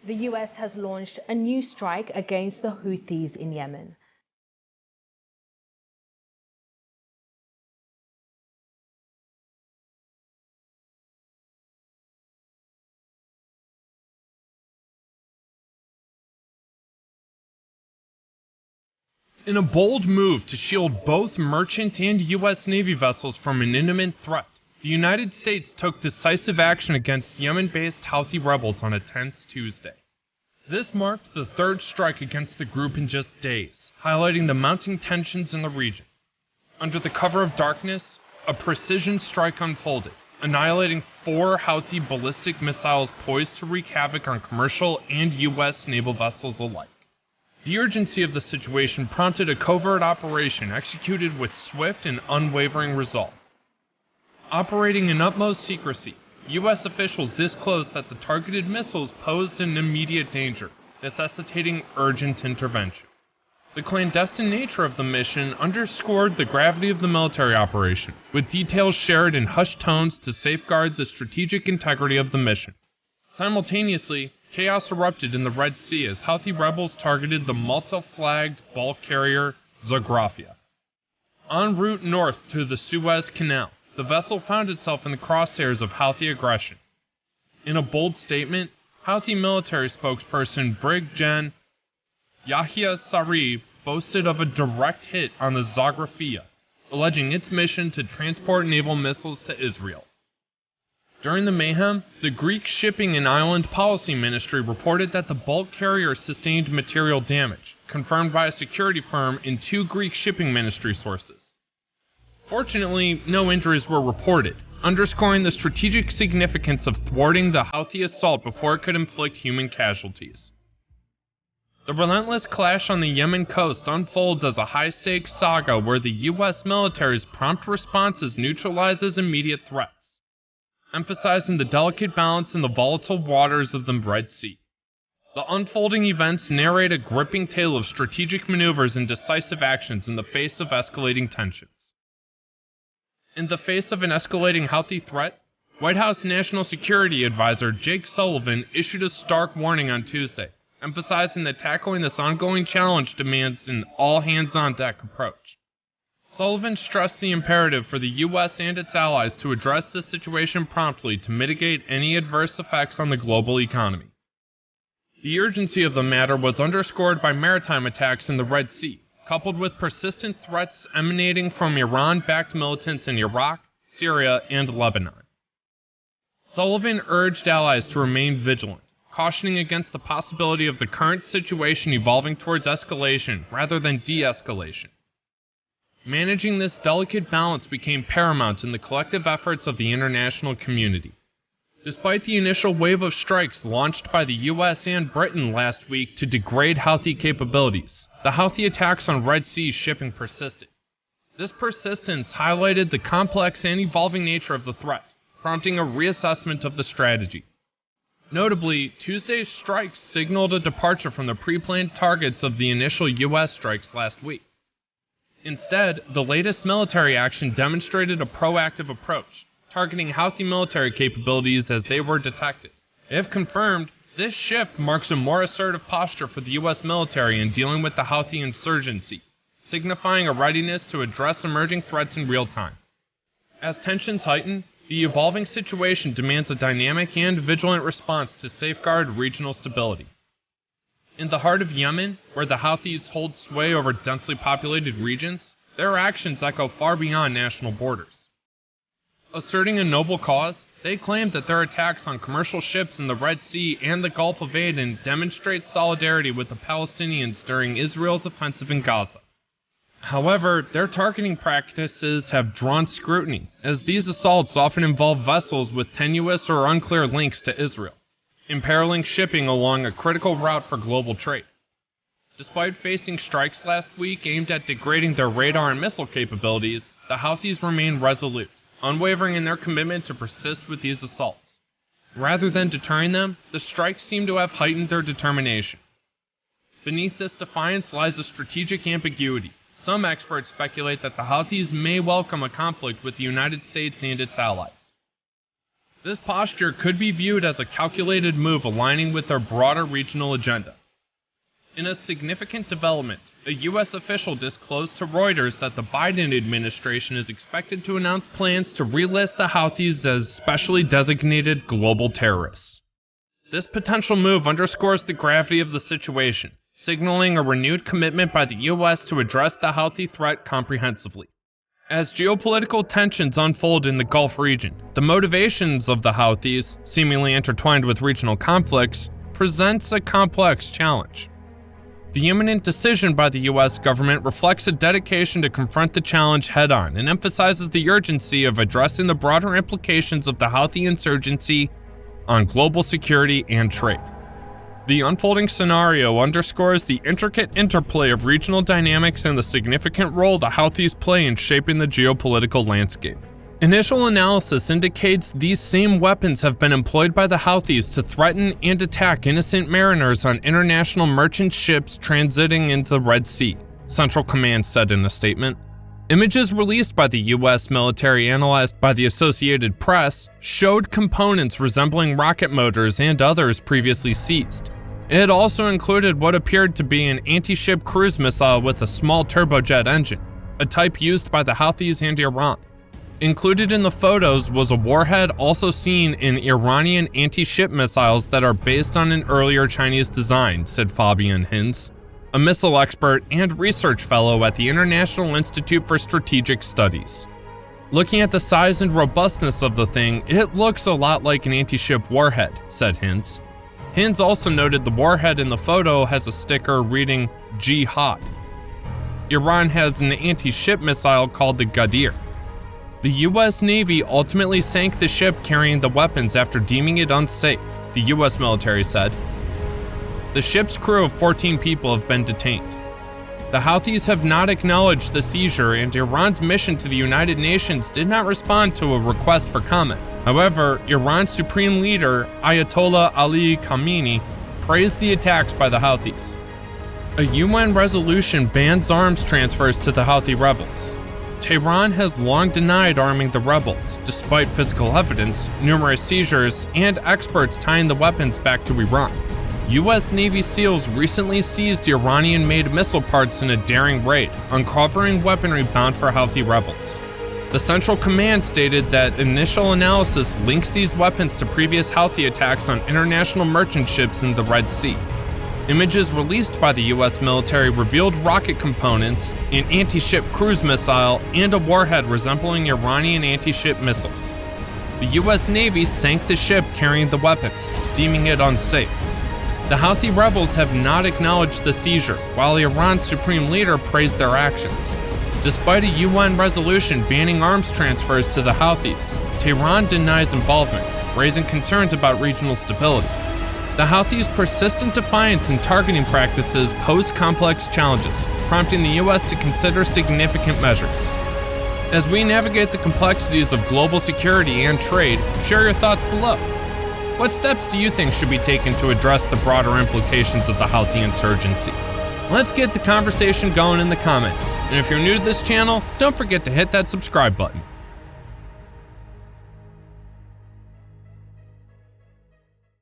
The US has launched a new strike against the Houthis in Yemen. In a bold move to shield both merchant and U.S. Navy vessels from an imminent threat, the United States took decisive action against Yemen-based Houthi rebels on a tense Tuesday. This marked the third strike against the group in just days, highlighting the mounting tensions in the region. Under the cover of darkness, a precision strike unfolded, annihilating 4 Houthi ballistic missiles poised to wreak havoc on commercial and U.S. naval vessels alike. The urgency of the situation prompted a covert operation executed with swift and unwavering resolve. Operating in utmost secrecy, U.S. officials disclosed that the targeted missiles posed an immediate danger, necessitating urgent intervention. The clandestine nature of the mission underscored the gravity of the military operation, with details shared in hushed tones to safeguard the strategic integrity of the mission. Simultaneously, chaos erupted in the Red Sea as Houthi rebels targeted the Malta-flagged bulk carrier Zagrafia. En route north to the Suez Canal, the vessel found itself in the crosshairs of Houthi aggression. In a bold statement, Houthi military spokesperson Brig Gen. Yahya Saree boasted of a direct hit on the Zagrafia, alleging its mission to transport naval missiles to Israel. During the mayhem, the Greek Shipping and Island Policy Ministry reported that the bulk carrier sustained material damage, confirmed by a security firm and 2 Greek shipping ministry sources. Fortunately, no injuries were reported, underscoring the strategic significance of thwarting the Houthi assault before it could inflict human casualties. The relentless clash on the Yemen coast unfolds as a high-stakes saga where the U.S. military's prompt responses neutralizes immediate threats, emphasizing the delicate balance in the volatile waters of the Red Sea. The unfolding events narrate a gripping tale of strategic maneuvers and decisive actions in the face of escalating tensions. In the face of an escalating Houthi threat, White House National Security Advisor Jake Sullivan issued a stark warning on Tuesday, emphasizing that tackling this ongoing challenge demands an all-hands-on-deck approach. Sullivan stressed the imperative for the U.S. and its allies to address the situation promptly to mitigate any adverse effects on the global economy. The urgency of the matter was underscored by maritime attacks in the Red Sea, coupled with persistent threats emanating from Iran-backed militants in Iraq, Syria, and Lebanon. Sullivan urged allies to remain vigilant, cautioning against the possibility of the current situation evolving towards escalation rather than de-escalation. Managing this delicate balance became paramount in the collective efforts of the international community. Despite the initial wave of strikes launched by the US and Britain last week to degrade Houthi capabilities, the Houthi attacks on Red Sea shipping persisted. This persistence highlighted the complex and evolving nature of the threat, prompting a reassessment of the strategy. Notably, Tuesday's strikes signaled a departure from the pre-planned targets of the initial US strikes last week. Instead, the latest military action demonstrated a proactive approach, targeting Houthi military capabilities as they were detected. If confirmed, this shift marks a more assertive posture for the U.S. military in dealing with the Houthi insurgency, signifying a readiness to address emerging threats in real time. As tensions heighten, the evolving situation demands a dynamic and vigilant response to safeguard regional stability. In the heart of Yemen, where the Houthis hold sway over densely populated regions, their actions echo far beyond national borders. Asserting a noble cause, they claim that their attacks on commercial ships in the Red Sea and the Gulf of Aden demonstrate solidarity with the Palestinians during Israel's offensive in Gaza. However, their targeting practices have drawn scrutiny, as these assaults often involve vessels with tenuous or unclear links to Israel, imperiling shipping along a critical route for global trade. Despite facing strikes last week aimed at degrading their radar and missile capabilities, the Houthis remain resolute, unwavering in their commitment to persist with these assaults. Rather than deterring them, the strikes seem to have heightened their determination. Beneath this defiance lies a strategic ambiguity. Some experts speculate that the Houthis may welcome a conflict with the United States and its allies. This posture could be viewed as a calculated move aligning with their broader regional agenda. In a significant development, a U.S. official disclosed to Reuters that the Biden administration is expected to announce plans to relist the Houthis as specially designated global terrorists. This potential move underscores the gravity of the situation, signaling a renewed commitment by the U.S. to address the Houthi threat comprehensively. As geopolitical tensions unfold in the Gulf region, the motivations of the Houthis, seemingly intertwined with regional conflicts, presents a complex challenge. The imminent decision by the U.S. government reflects a dedication to confront the challenge head-on and emphasizes the urgency of addressing the broader implications of the Houthi insurgency on global security and trade. The unfolding scenario underscores the intricate interplay of regional dynamics and the significant role the Houthis play in shaping the geopolitical landscape. Initial analysis indicates these same weapons have been employed by the Houthis to threaten and attack innocent mariners on international merchant ships transiting into the Red Sea, Central Command said in a statement. Images released by the U.S. military analyzed by the Associated Press showed components resembling rocket motors and others previously seized. It also included what appeared to be an anti-ship cruise missile with a small turbojet engine, a type used by the Houthis and Iran. Included in the photos was a warhead also seen in Iranian anti-ship missiles that are based on an earlier Chinese design, said Fabian Hinz, a missile expert and research fellow at the International Institute for Strategic Studies. Looking at the size and robustness of the thing, it looks a lot like an anti-ship warhead, said Hinz. Hinz also noted the warhead in the photo has a sticker reading Jihad. Iran has an anti-ship missile called the Ghadir. The U.S. Navy ultimately sank the ship carrying the weapons after deeming it unsafe, the U.S. military said. The ship's crew of 14 people have been detained. The Houthis have not acknowledged the seizure, and Iran's mission to the United Nations did not respond to a request for comment. However, Iran's supreme leader, Ayatollah Ali Khamenei, praised the attacks by the Houthis. A UN resolution bans arms transfers to the Houthi rebels. Tehran has long denied arming the rebels, despite physical evidence, numerous seizures, and experts tying the weapons back to Iran. U.S. Navy SEALs recently seized Iranian-made missile parts in a daring raid, uncovering weaponry bound for Houthi rebels. The Central Command stated that initial analysis links these weapons to previous Houthi attacks on international merchant ships in the Red Sea. Images released by the U.S. military revealed rocket components, an anti-ship cruise missile, and a warhead resembling Iranian anti-ship missiles. The U.S. Navy sank the ship carrying the weapons, deeming it unsafe. The Houthi rebels have not acknowledged the seizure, while Iran's supreme leader praised their actions. Despite a UN resolution banning arms transfers to the Houthis, Tehran denies involvement, raising concerns about regional stability. The Houthis' persistent defiance and targeting practices pose complex challenges, prompting the U.S. to consider significant measures. As we navigate the complexities of global security and trade, share your thoughts below. What steps do you think should be taken to address the broader implications of the Houthi insurgency? Let's get the conversation going in the comments. And if you're new to this channel, don't forget to hit that subscribe button.